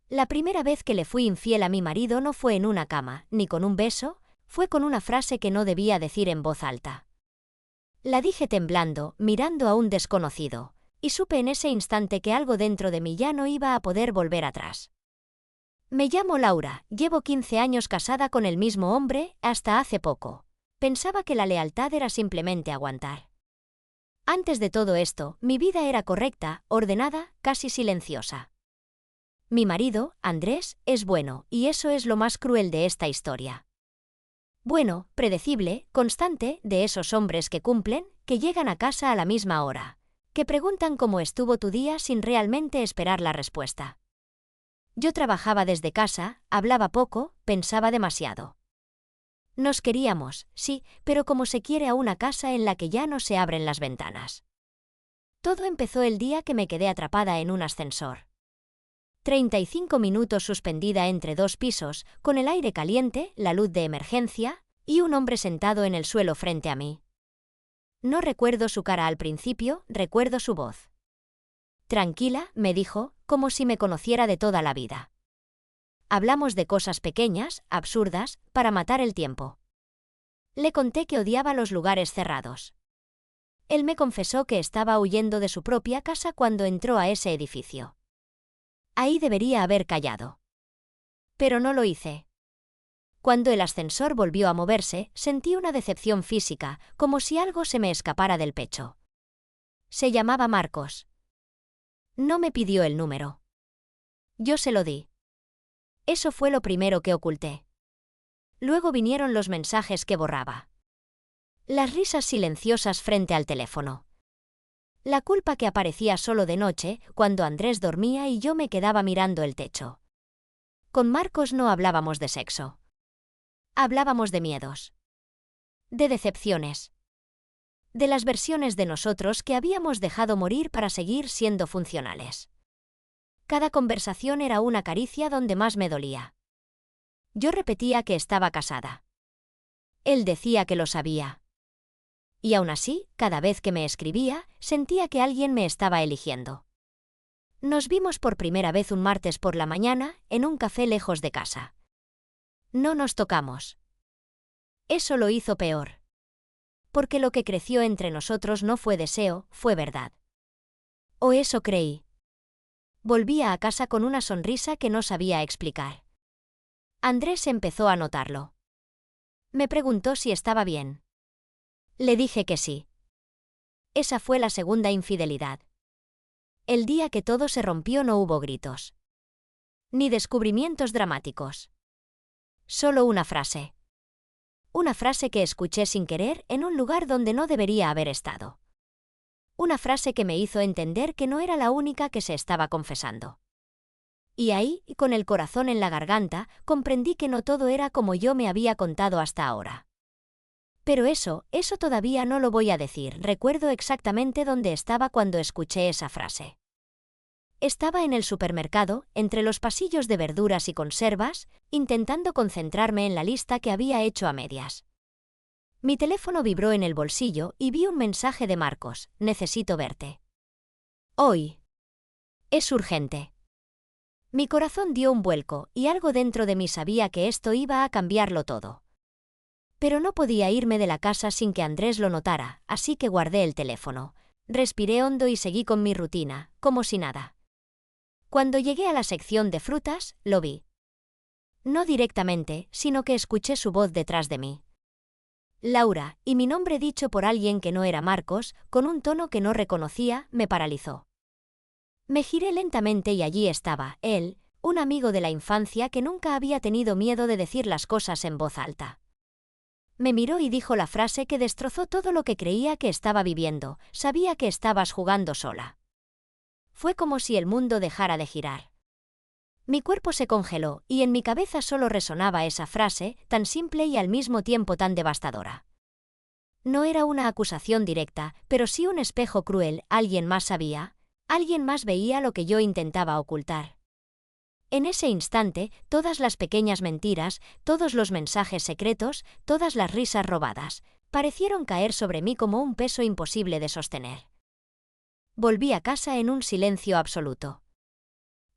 La primera vez que le fui infiel a mi marido no fue en una cama, ni con un beso, fue con una frase que no debía decir en voz alta. La dije temblando, mirando a un desconocido, y supe en ese instante que algo dentro de mí ya no iba a poder volver atrás. Me llamo Laura, llevo 15 años casada con el mismo hombre, hasta hace poco. Pensaba que la lealtad era simplemente aguantar. Antes de todo esto, mi vida era correcta, ordenada, casi silenciosa. Mi marido, Andrés, es bueno, y eso es lo más cruel de esta historia. Bueno, predecible, constante, de esos hombres que cumplen, que llegan a casa a la misma hora, que preguntan cómo estuvo tu día sin realmente esperar la respuesta. Yo trabajaba desde casa, hablaba poco, pensaba demasiado. Nos queríamos, sí, pero como se quiere a una casa en la que ya no se abren las ventanas. Todo empezó el día que me quedé atrapada en un ascensor. 35 minutos suspendida entre dos pisos, con el aire caliente, la luz de emergencia, y un hombre sentado en el suelo frente a mí. No recuerdo su cara al principio, recuerdo su voz. Tranquila, me dijo, como si me conociera de toda la vida. Hablamos de cosas pequeñas, absurdas, para matar el tiempo. Le conté que odiaba los lugares cerrados. Él me confesó que estaba huyendo de su propia casa cuando entró a ese edificio. Ahí debería haber callado. Pero no lo hice. Cuando el ascensor volvió a moverse, sentí una decepción física, como si algo se me escapara del pecho. Se llamaba Marcos. No me pidió el número. Yo se lo di. Eso fue lo primero que oculté. Luego vinieron los mensajes que borraba. Las risas silenciosas frente al teléfono. La culpa que aparecía solo de noche, cuando Andrés dormía y yo me quedaba mirando el techo. Con Marcos no hablábamos de sexo. Hablábamos de miedos. De decepciones. De las versiones de nosotros que habíamos dejado morir para seguir siendo funcionales. Cada conversación era una caricia donde más me dolía. Yo repetía que estaba casada. Él decía que lo sabía. Y aún así, cada vez que me escribía, sentía que alguien me estaba eligiendo. Nos vimos por primera vez un martes por la mañana, en un café lejos de casa. No nos tocamos. Eso lo hizo peor. Porque lo que creció entre nosotros no fue deseo, fue verdad. O eso creí. Volvía a casa con una sonrisa que no sabía explicar. Andrés empezó a notarlo. Me preguntó si estaba bien. Le dije que sí. Esa fue la segunda infidelidad. El día que todo se rompió no hubo gritos. Ni descubrimientos dramáticos. Solo una frase. Una frase que escuché sin querer en un lugar donde no debería haber estado. Una frase que me hizo entender que no era la única que se estaba confesando. Y ahí, con el corazón en la garganta, comprendí que no todo era como yo me había contado hasta ahora. Pero eso todavía no lo voy a decir. Recuerdo exactamente dónde estaba cuando escuché esa frase. Estaba en el supermercado, entre los pasillos de verduras y conservas, intentando concentrarme en la lista que había hecho a medias. Mi teléfono vibró en el bolsillo y vi un mensaje de Marcos: necesito verte. Hoy. Es urgente. Mi corazón dio un vuelco y algo dentro de mí sabía que esto iba a cambiarlo todo. Pero no podía irme de la casa sin que Andrés lo notara, así que guardé el teléfono. Respiré hondo y seguí con mi rutina, como si nada. Cuando llegué a la sección de frutas, lo vi. No directamente, sino que escuché su voz detrás de mí. Laura, y mi nombre dicho por alguien que no era Marcos, con un tono que no reconocía, me paralizó. Me giré lentamente y allí estaba, él, un amigo de la infancia que nunca había tenido miedo de decir las cosas en voz alta. Me miró y dijo la frase que destrozó todo lo que creía que estaba viviendo: sabía que estabas jugando sola. Fue como si el mundo dejara de girar. Mi cuerpo se congeló y en mi cabeza solo resonaba esa frase, tan simple y al mismo tiempo tan devastadora. No era una acusación directa, pero sí un espejo cruel. Alguien más sabía, alguien más veía lo que yo intentaba ocultar. En ese instante, todas las pequeñas mentiras, todos los mensajes secretos, todas las risas robadas, parecieron caer sobre mí como un peso imposible de sostener. Volví a casa en un silencio absoluto.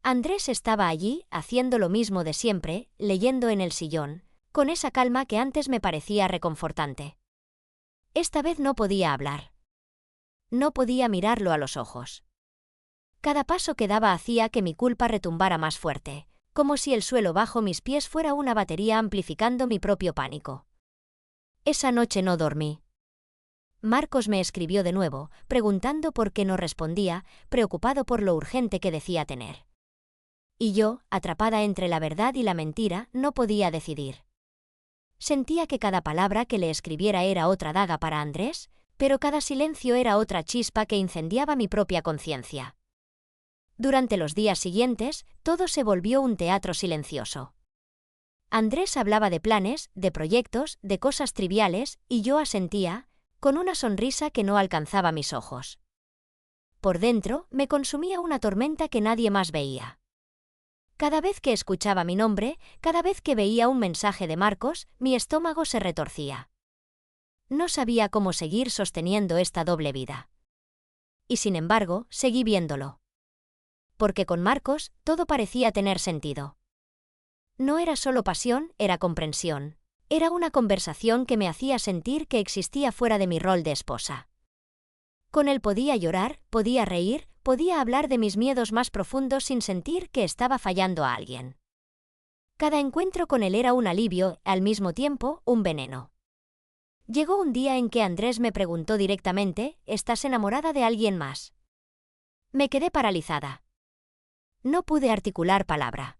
Andrés estaba allí, haciendo lo mismo de siempre, leyendo en el sillón, con esa calma que antes me parecía reconfortante. Esta vez no podía hablar. No podía mirarlo a los ojos. Cada paso que daba hacía que mi culpa retumbara más fuerte, como si el suelo bajo mis pies fuera una batería amplificando mi propio pánico. Esa noche no dormí. Marcos me escribió de nuevo, preguntando por qué no respondía, preocupado por lo urgente que decía tener. Y yo, atrapada entre la verdad y la mentira, no podía decidir. Sentía que cada palabra que le escribiera era otra daga para Andrés, pero cada silencio era otra chispa que incendiaba mi propia conciencia. Durante los días siguientes, todo se volvió un teatro silencioso. Andrés hablaba de planes, de proyectos, de cosas triviales, y yo asentía, con una sonrisa que no alcanzaba mis ojos. Por dentro, me consumía una tormenta que nadie más veía. Cada vez que escuchaba mi nombre, cada vez que veía un mensaje de Marcos, mi estómago se retorcía. No sabía cómo seguir sosteniendo esta doble vida. Y sin embargo, seguí viéndolo. Porque con Marcos, todo parecía tener sentido. No era solo pasión, era comprensión. Era una conversación que me hacía sentir que existía fuera de mi rol de esposa. Con él podía llorar, podía reír, podía hablar de mis miedos más profundos sin sentir que estaba fallando a alguien. Cada encuentro con él era un alivio, al mismo tiempo, un veneno. Llegó un día en que Andrés me preguntó directamente, ¿estás enamorada de alguien más? Me quedé paralizada. No pude articular palabra.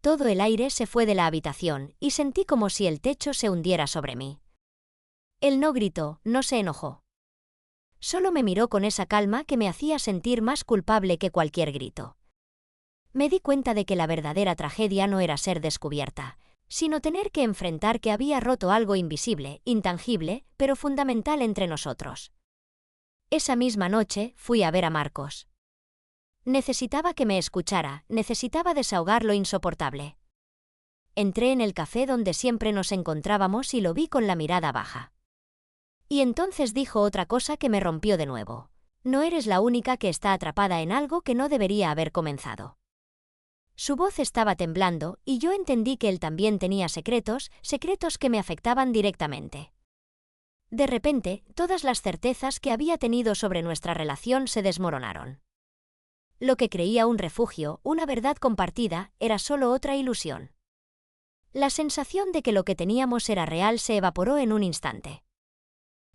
Todo el aire se fue de la habitación y sentí como si el techo se hundiera sobre mí. Él no gritó, no se enojó. Solo me miró con esa calma que me hacía sentir más culpable que cualquier grito. Me di cuenta de que la verdadera tragedia no era ser descubierta, sino tener que enfrentar que había roto algo invisible, intangible, pero fundamental entre nosotros. Esa misma noche fui a ver a Marcos. Necesitaba que me escuchara, necesitaba desahogar lo insoportable. Entré en el café donde siempre nos encontrábamos y lo vi con la mirada baja. Y entonces dijo otra cosa que me rompió de nuevo. No eres la única que está atrapada en algo que no debería haber comenzado. Su voz estaba temblando y yo entendí que él también tenía secretos que me afectaban directamente. De repente, todas las certezas que había tenido sobre nuestra relación se desmoronaron. Lo que creía un refugio, una verdad compartida, era solo otra ilusión. La sensación de que lo que teníamos era real se evaporó en un instante.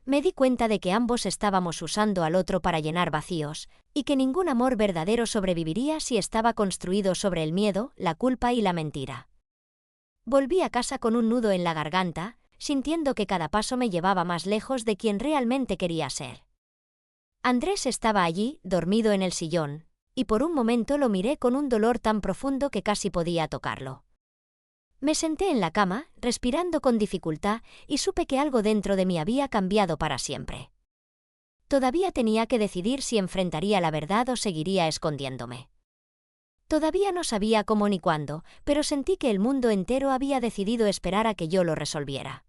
Me di cuenta de que ambos estábamos usando al otro para llenar vacíos, y que ningún amor verdadero sobreviviría si estaba construido sobre el miedo, la culpa y la mentira. Volví a casa con un nudo en la garganta, sintiendo que cada paso me llevaba más lejos de quien realmente quería ser. Andrés estaba allí, dormido en el sillón, y por un momento lo miré con un dolor tan profundo que casi podía tocarlo. Me senté en la cama, respirando con dificultad, y supe que algo dentro de mí había cambiado para siempre. Todavía tenía que decidir si enfrentaría la verdad o seguiría escondiéndome. Todavía no sabía cómo ni cuándo, pero sentí que el mundo entero había decidido esperar a que yo lo resolviera.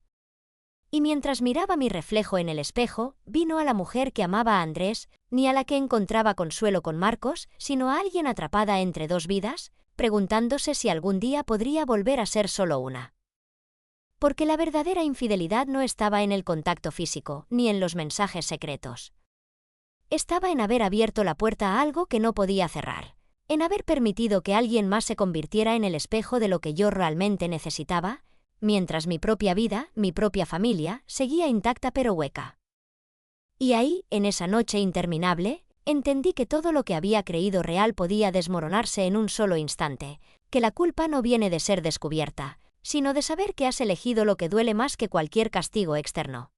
Y mientras miraba mi reflejo en el espejo, vi no a la mujer que amaba a Andrés, ni a la que encontraba consuelo con Marcos, sino a alguien atrapada entre dos vidas, preguntándose si algún día podría volver a ser solo una. Porque la verdadera infidelidad no estaba en el contacto físico, ni en los mensajes secretos. Estaba en haber abierto la puerta a algo que no podía cerrar, en haber permitido que alguien más se convirtiera en el espejo de lo que yo realmente necesitaba, mientras mi propia vida, mi propia familia, seguía intacta pero hueca. Y ahí, en esa noche interminable, entendí que todo lo que había creído real podía desmoronarse en un solo instante, que la culpa no viene de ser descubierta, sino de saber que has elegido lo que duele más que cualquier castigo externo.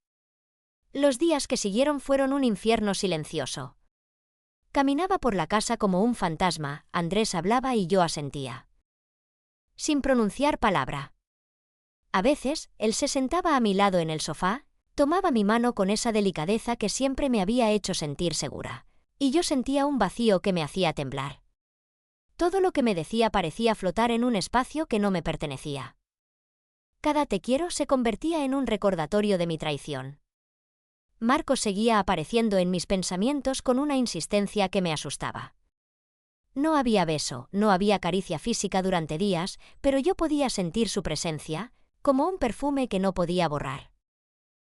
Los días que siguieron fueron un infierno silencioso. Caminaba por la casa como un fantasma, Andrés hablaba y yo asentía. Sin pronunciar palabra. A veces, él se sentaba a mi lado en el sofá, tomaba mi mano con esa delicadeza que siempre me había hecho sentir segura, y yo sentía un vacío que me hacía temblar. Todo lo que me decía parecía flotar en un espacio que no me pertenecía. Cada te quiero se convertía en un recordatorio de mi traición. Marcos seguía apareciendo en mis pensamientos con una insistencia que me asustaba. No había beso, no había caricia física durante días, pero yo podía sentir su presencia, como un perfume que no podía borrar.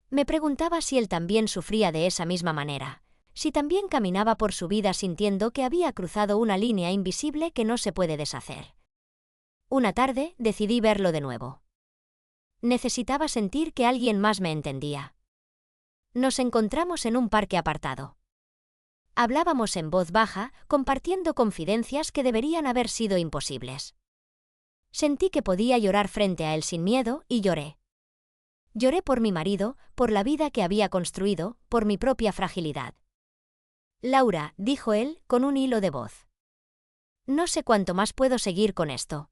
Me preguntaba si él también sufría de esa misma manera, si también caminaba por su vida sintiendo que había cruzado una línea invisible que no se puede deshacer. Una tarde decidí verlo de nuevo. Necesitaba sentir que alguien más me entendía. Nos encontramos en un parque apartado. Hablábamos en voz baja, compartiendo confidencias que deberían haber sido imposibles. Sentí que podía llorar frente a él sin miedo y lloré. Lloré por mi marido, por la vida que había construido, por mi propia fragilidad. Laura, dijo él, con un hilo de voz. No sé cuánto más puedo seguir con esto.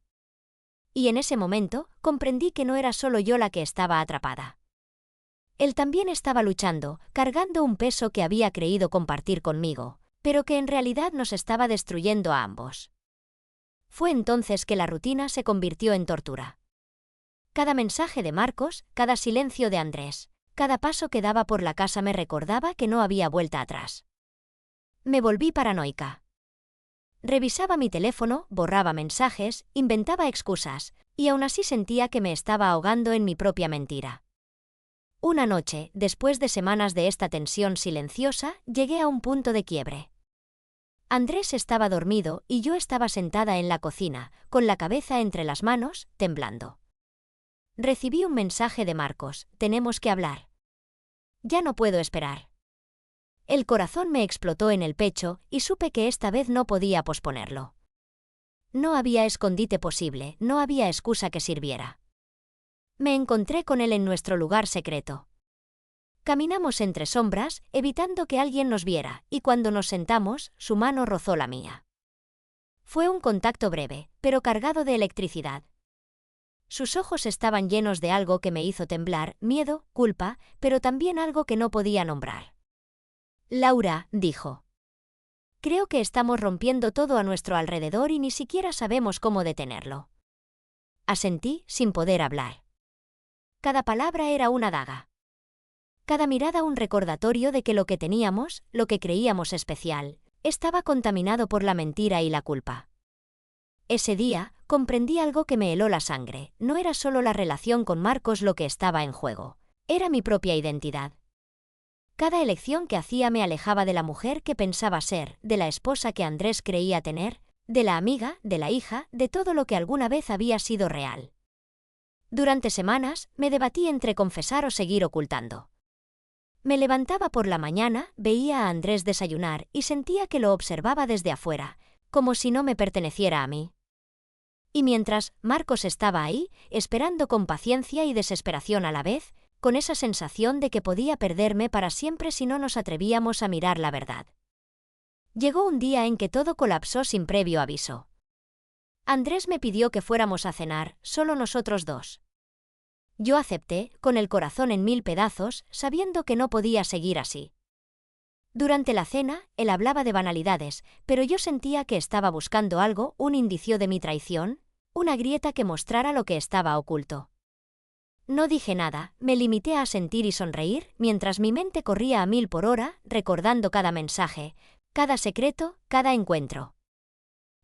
Y en ese momento, comprendí que no era solo yo la que estaba atrapada. Él también estaba luchando, cargando un peso que había creído compartir conmigo, pero que en realidad nos estaba destruyendo a ambos. Fue entonces que la rutina se convirtió en tortura. Cada mensaje de Marcos, cada silencio de Andrés, cada paso que daba por la casa me recordaba que no había vuelta atrás. Me volví paranoica. Revisaba mi teléfono, borraba mensajes, inventaba excusas, y aún así sentía que me estaba ahogando en mi propia mentira. Una noche, después de semanas de esta tensión silenciosa, llegué a un punto de quiebre. Andrés estaba dormido y yo estaba sentada en la cocina, con la cabeza entre las manos, temblando. Recibí un mensaje de Marcos: tenemos que hablar. Ya no puedo esperar. El corazón me explotó en el pecho y supe que esta vez no podía posponerlo. No había escondite posible, no había excusa que sirviera. Me encontré con él en nuestro lugar secreto. Caminamos entre sombras, evitando que alguien nos viera, y cuando nos sentamos, su mano rozó la mía. Fue un contacto breve, pero cargado de electricidad. Sus ojos estaban llenos de algo que me hizo temblar, miedo, culpa, pero también algo que no podía nombrar. Laura, dijo. Creo que estamos rompiendo todo a nuestro alrededor y ni siquiera sabemos cómo detenerlo. Asentí, sin poder hablar. Cada palabra era una daga. Cada mirada un recordatorio de que lo que teníamos, lo que creíamos especial, estaba contaminado por la mentira y la culpa. Ese día, comprendí algo que me heló la sangre. No era solo la relación con Marcos lo que estaba en juego. Era mi propia identidad. Cada elección que hacía me alejaba de la mujer que pensaba ser, de la esposa que Andrés creía tener, de la amiga, de la hija, de todo lo que alguna vez había sido real. Durante semanas, me debatí entre confesar o seguir ocultando. Me levantaba por la mañana, veía a Andrés desayunar y sentía que lo observaba desde afuera, como si no me perteneciera a mí. Y mientras Marcos estaba ahí, esperando con paciencia y desesperación a la vez, con esa sensación de que podía perderme para siempre si no nos atrevíamos a mirar la verdad. Llegó un día en que todo colapsó sin previo aviso. Andrés me pidió que fuéramos a cenar, solo nosotros dos. Yo acepté, con el corazón en 1000 pedazos, sabiendo que no podía seguir así. Durante la cena, él hablaba de banalidades, pero yo sentía que estaba buscando algo, un indicio de mi traición, una grieta que mostrara lo que estaba oculto. No dije nada, me limité a sentir y sonreír, mientras mi mente corría a 1000 por hora, recordando cada mensaje, cada secreto, cada encuentro.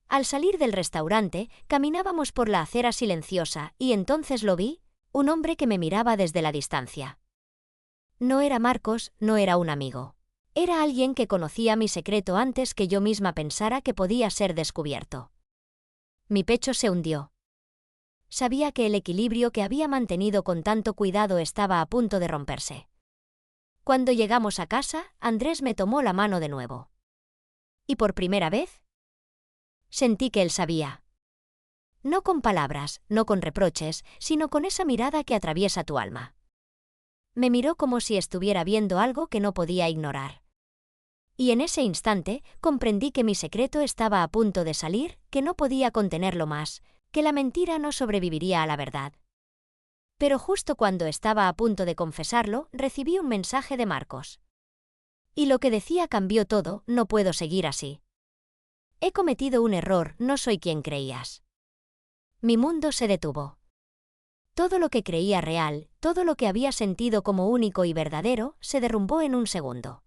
Al salir del restaurante, caminábamos por la acera silenciosa, y entonces lo vi, un hombre que me miraba desde la distancia. No era Marcos, no era un amigo. Era alguien que conocía mi secreto antes que yo misma pensara que podía ser descubierto. Mi pecho se hundió. Sabía que el equilibrio que había mantenido con tanto cuidado estaba a punto de romperse. Cuando llegamos a casa, Andrés me tomó la mano de nuevo. ¿Y por primera vez? Sentí que él sabía. No con palabras, no con reproches, sino con esa mirada que atraviesa tu alma. Me miró como si estuviera viendo algo que no podía ignorar. Y en ese instante, comprendí que mi secreto estaba a punto de salir, que no podía contenerlo más, que la mentira no sobreviviría a la verdad. Pero justo cuando estaba a punto de confesarlo, recibí un mensaje de Marcos. Y lo que decía cambió todo: no puedo seguir así. He cometido un error, no soy quien creías. Mi mundo se detuvo. Todo lo que creía real, todo lo que había sentido como único y verdadero, se derrumbó en un segundo.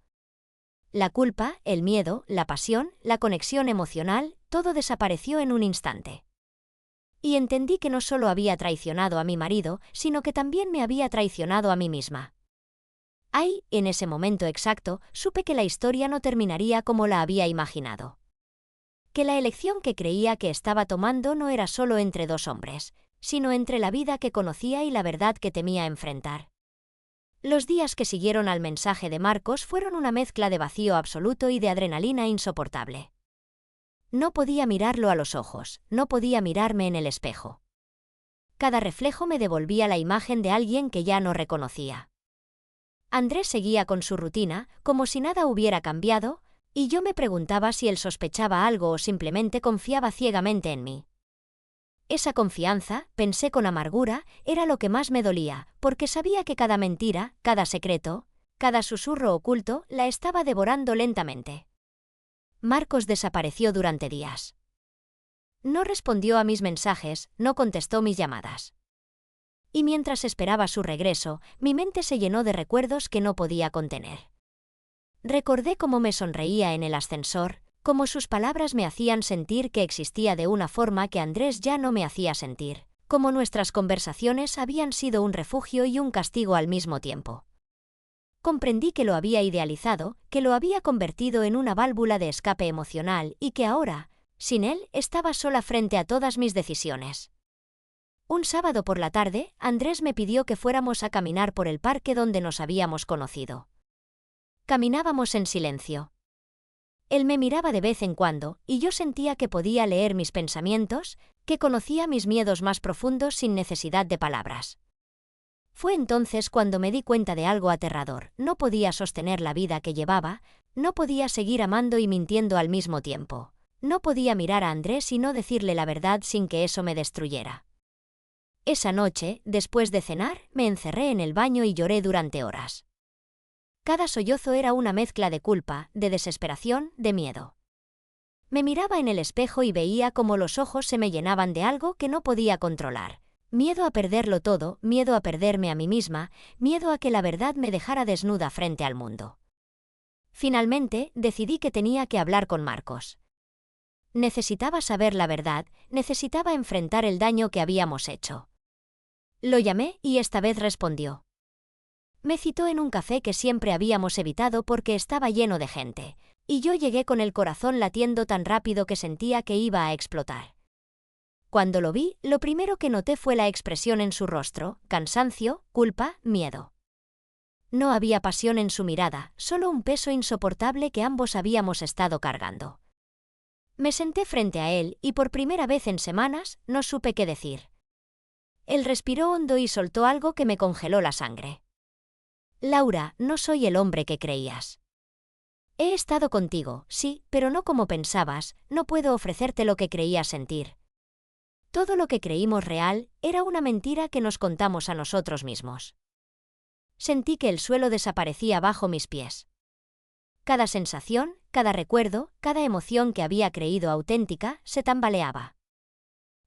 La culpa, el miedo, la pasión, la conexión emocional, todo desapareció en un instante. Y entendí que no solo había traicionado a mi marido, sino que también me había traicionado a mí misma. Ahí, en ese momento exacto, supe que la historia no terminaría como la había imaginado. Que la elección que creía que estaba tomando no era solo entre dos hombres, sino entre la vida que conocía y la verdad que temía enfrentar. Los días que siguieron al mensaje de Marcos fueron una mezcla de vacío absoluto y de adrenalina insoportable. No podía mirarlo a los ojos, no podía mirarme en el espejo. Cada reflejo me devolvía la imagen de alguien que ya no reconocía. Andrés seguía con su rutina, como si nada hubiera cambiado, y yo me preguntaba si él sospechaba algo o simplemente confiaba ciegamente en mí. Esa confianza, pensé con amargura, era lo que más me dolía, porque sabía que cada mentira, cada secreto, cada susurro oculto, la estaba devorando lentamente. Marcos desapareció durante días. No respondió a mis mensajes, no contestó mis llamadas. Y mientras esperaba su regreso, mi mente se llenó de recuerdos que no podía contener. Recordé cómo me sonreía en el ascensor, cómo sus palabras me hacían sentir que existía de una forma que Andrés ya no me hacía sentir, cómo nuestras conversaciones habían sido un refugio y un castigo al mismo tiempo. Comprendí que lo había idealizado, que lo había convertido en una válvula de escape emocional y que ahora, sin él, estaba sola frente a todas mis decisiones. Un sábado por la tarde, Andrés me pidió que fuéramos a caminar por el parque donde nos habíamos conocido. Caminábamos en silencio. Él me miraba de vez en cuando, y yo sentía que podía leer mis pensamientos, que conocía mis miedos más profundos sin necesidad de palabras. Fue entonces cuando me di cuenta de algo aterrador. No podía sostener la vida que llevaba, no podía seguir amando y mintiendo al mismo tiempo. No podía mirar a Andrés y no decirle la verdad sin que eso me destruyera. Esa noche, después de cenar, me encerré en el baño y lloré durante horas. Cada sollozo era una mezcla de culpa, de desesperación, de miedo. Me miraba en el espejo y veía cómo los ojos se me llenaban de algo que no podía controlar. Miedo a perderlo todo, miedo a perderme a mí misma, miedo a que la verdad me dejara desnuda frente al mundo. Finalmente, decidí que tenía que hablar con Marcos. Necesitaba saber la verdad, necesitaba enfrentar el daño que habíamos hecho. Lo llamé y esta vez respondió. Me citó en un café que siempre habíamos evitado porque estaba lleno de gente, y yo llegué con el corazón latiendo tan rápido que sentía que iba a explotar. Cuando lo vi, lo primero que noté fue la expresión en su rostro: cansancio, culpa, miedo. No había pasión en su mirada, solo un peso insoportable que ambos habíamos estado cargando. Me senté frente a él y por primera vez en semanas no supe qué decir. Él respiró hondo y soltó algo que me congeló la sangre. Laura, no soy el hombre que creías. He estado contigo, sí, pero no como pensabas, no puedo ofrecerte lo que creías sentir. Todo lo que creímos real era una mentira que nos contamos a nosotros mismos. Sentí que el suelo desaparecía bajo mis pies. Cada sensación, cada recuerdo, cada emoción que había creído auténtica, se tambaleaba.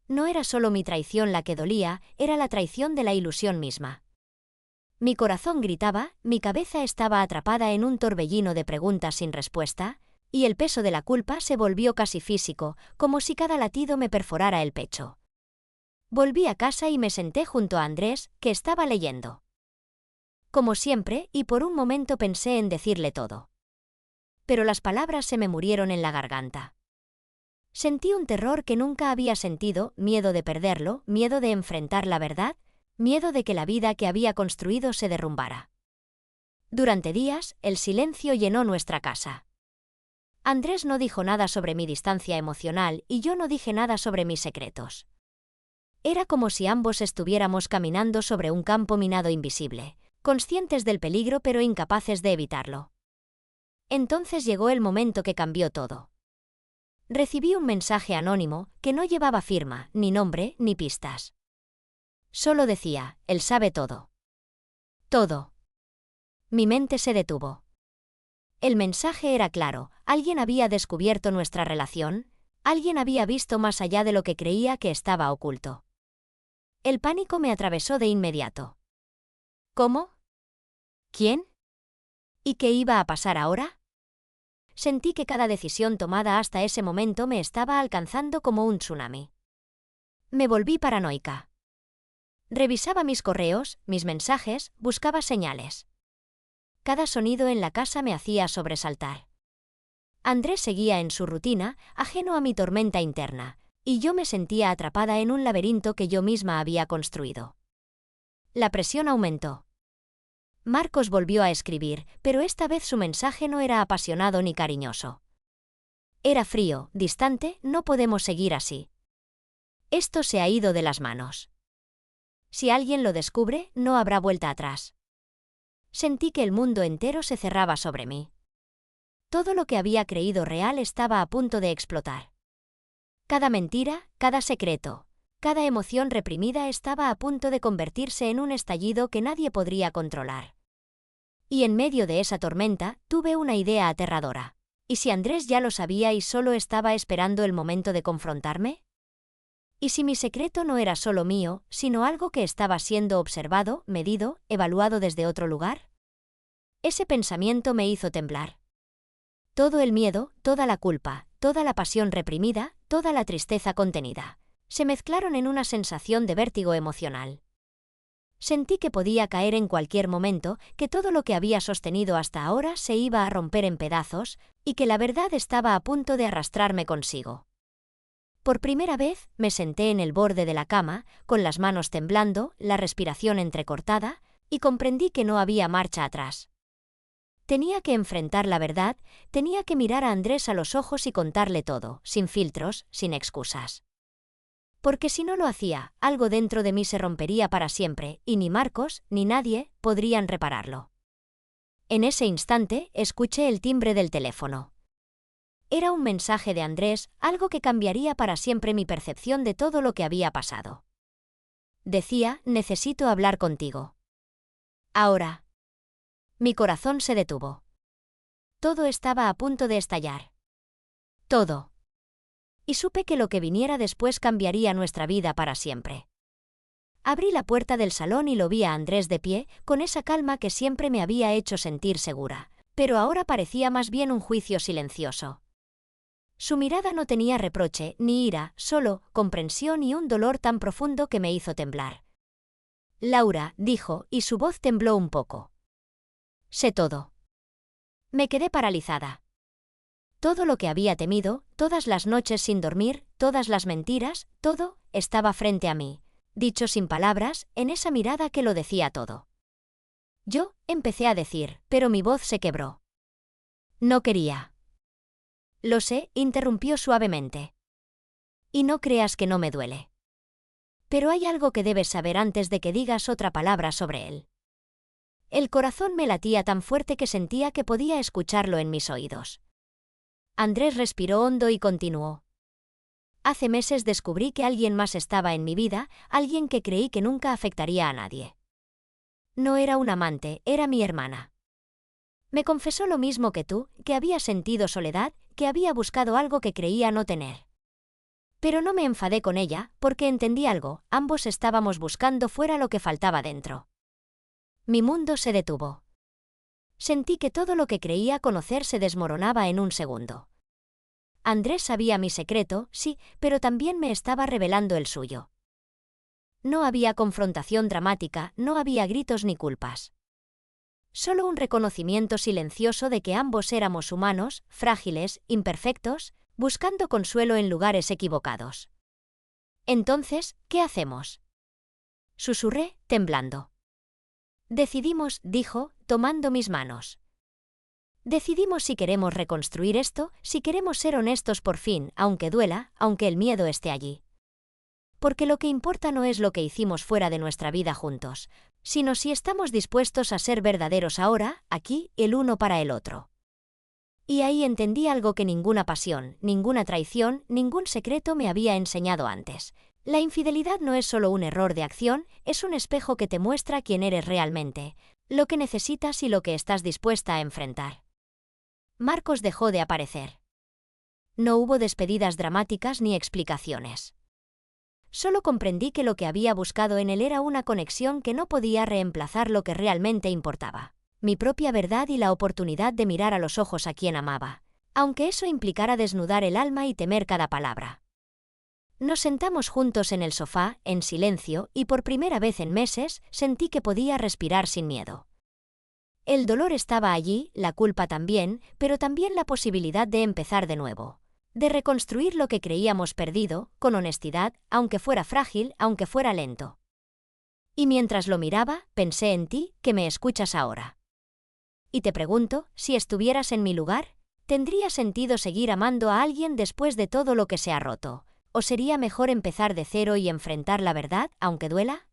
No era solo mi traición la que dolía, era la traición de la ilusión misma. Mi corazón gritaba, mi cabeza estaba atrapada en un torbellino de preguntas sin respuesta, y el peso de la culpa se volvió casi físico, como si cada latido me perforara el pecho. Volví a casa y me senté junto a Andrés, que estaba leyendo. Como siempre, y por un momento pensé en decirle todo. Pero las palabras se me murieron en la garganta. Sentí un terror que nunca había sentido, miedo de perderlo, miedo de enfrentar la verdad, miedo de que la vida que había construido se derrumbara. Durante días, el silencio llenó nuestra casa. Andrés no dijo nada sobre mi distancia emocional y yo no dije nada sobre mis secretos. Era como si ambos estuviéramos caminando sobre un campo minado invisible, conscientes del peligro pero incapaces de evitarlo. Entonces llegó el momento que cambió todo. Recibí un mensaje anónimo que no llevaba firma, ni nombre, ni pistas. Solo decía: él sabe todo. Todo. Mi mente se detuvo. El mensaje era claro: alguien había descubierto nuestra relación, alguien había visto más allá de lo que creía que estaba oculto. El pánico me atravesó de inmediato. ¿Cómo? ¿Quién? ¿Y qué iba a pasar ahora? sentí que cada decisión tomada hasta ese momento me estaba alcanzando como un tsunami. Me volví paranoica. Revisaba mis correos, mis mensajes, buscaba señales. Cada sonido en la casa me hacía sobresaltar. Andrés seguía en su rutina, ajeno a mi tormenta interna, y yo me sentía atrapada en un laberinto que yo misma había construido. La presión aumentó. Marcos volvió a escribir, pero esta vez su mensaje no era apasionado ni cariñoso. Era frío, distante, no podemos seguir así. Esto se ha ido de las manos. Si alguien lo descubre, no habrá vuelta atrás. Sentí que el mundo entero se cerraba sobre mí. Todo lo que había creído real estaba a punto de explotar. Cada mentira, cada secreto, cada emoción reprimida estaba a punto de convertirse en un estallido que nadie podría controlar. Y en medio de esa tormenta, tuve una idea aterradora. ¿Y si Andrés ya lo sabía y solo estaba esperando el momento de confrontarme? ¿Y si mi secreto no era solo mío, sino algo que estaba siendo observado, medido, evaluado desde otro lugar? Ese pensamiento me hizo temblar. Todo el miedo, toda la culpa, toda la pasión reprimida, toda la tristeza contenida, se mezclaron en una sensación de vértigo emocional. Sentí que podía caer en cualquier momento, que todo lo que había sostenido hasta ahora se iba a romper en pedazos, y que la verdad estaba a punto de arrastrarme consigo. Por primera vez, me senté en el borde de la cama, con las manos temblando, la respiración entrecortada, y comprendí que no había marcha atrás. Tenía que enfrentar la verdad, tenía que mirar a Andrés a los ojos y contarle todo, sin filtros, sin excusas. Porque si no lo hacía, algo dentro de mí se rompería para siempre, y ni Marcos, ni nadie, podrían repararlo. En ese instante, escuché el timbre del teléfono. Era un mensaje de Andrés, algo que cambiaría para siempre mi percepción de todo lo que había pasado. Decía, necesito hablar contigo. Ahora. Mi corazón se detuvo. Todo estaba a punto de estallar. Todo. Y supe que lo que viniera después cambiaría nuestra vida para siempre. Abrí la puerta del salón y lo vi a Andrés de pie, con esa calma que siempre me había hecho sentir segura, pero ahora parecía más bien un juicio silencioso. Su mirada no tenía reproche, ni ira, solo comprensión y un dolor tan profundo que me hizo temblar. Laura, dijo, y su voz tembló un poco. Sé todo. Me quedé paralizada. Todo lo que había temido, todas las noches sin dormir, todas las mentiras, todo, estaba frente a mí, dicho sin palabras, en esa mirada que lo decía todo. Yo, empecé a decir, pero mi voz se quebró. No quería. Lo sé, interrumpió suavemente. Y no creas que no me duele. Pero hay algo que debes saber antes de que digas otra palabra sobre él. El corazón me latía tan fuerte que sentía que podía escucharlo en mis oídos. Andrés respiró hondo y continuó. Hace meses descubrí que alguien más estaba en mi vida, alguien que creí que nunca afectaría a nadie. No era un amante, era mi hermana. Me confesó lo mismo que tú, que había sentido soledad, que había buscado algo que creía no tener. Pero no me enfadé con ella, porque entendí algo, ambos estábamos buscando fuera lo que faltaba dentro. Mi mundo se detuvo. Sentí que todo lo que creía conocer se desmoronaba en un segundo. Andrés sabía mi secreto, sí, pero también me estaba revelando el suyo. No había confrontación dramática, no había gritos ni culpas. Solo un reconocimiento silencioso de que ambos éramos humanos, frágiles, imperfectos, buscando consuelo en lugares equivocados. Entonces, ¿qué hacemos? Susurré, temblando. Decidimos, dijo, tomando mis manos. Decidimos si queremos reconstruir esto, si queremos ser honestos por fin, aunque duela, aunque el miedo esté allí. Porque lo que importa no es lo que hicimos fuera de nuestra vida juntos, sino si estamos dispuestos a ser verdaderos ahora, aquí, el uno para el otro. Y ahí entendí algo que ninguna pasión, ninguna traición, ningún secreto me había enseñado antes. La infidelidad no es solo un error de acción, es un espejo que te muestra quién eres realmente, lo que necesitas y lo que estás dispuesta a enfrentar. Marcos dejó de aparecer. No hubo despedidas dramáticas ni explicaciones. Solo comprendí que lo que había buscado en él era una conexión que no podía reemplazar lo que realmente importaba. Mi propia verdad y la oportunidad de mirar a los ojos a quien amaba. aunque eso implicara desnudar el alma y temer cada palabra. Nos sentamos juntos en el sofá, en silencio, y por primera vez en meses sentí que podía respirar sin miedo. El dolor estaba allí, la culpa también, pero también la posibilidad de empezar de nuevo. De reconstruir lo que creíamos perdido, con honestidad, aunque fuera frágil, aunque fuera lento. Y mientras lo miraba, pensé en ti, que me escuchas ahora. Y te pregunto, si estuvieras en mi lugar, ¿tendría sentido seguir amando a alguien después de todo lo que se ha roto? ¿O sería mejor empezar de cero y enfrentar la verdad, aunque duela?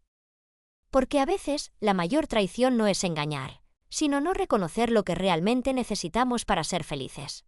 Porque a veces, la mayor traición no es engañar, sino no reconocer lo que realmente necesitamos para ser felices.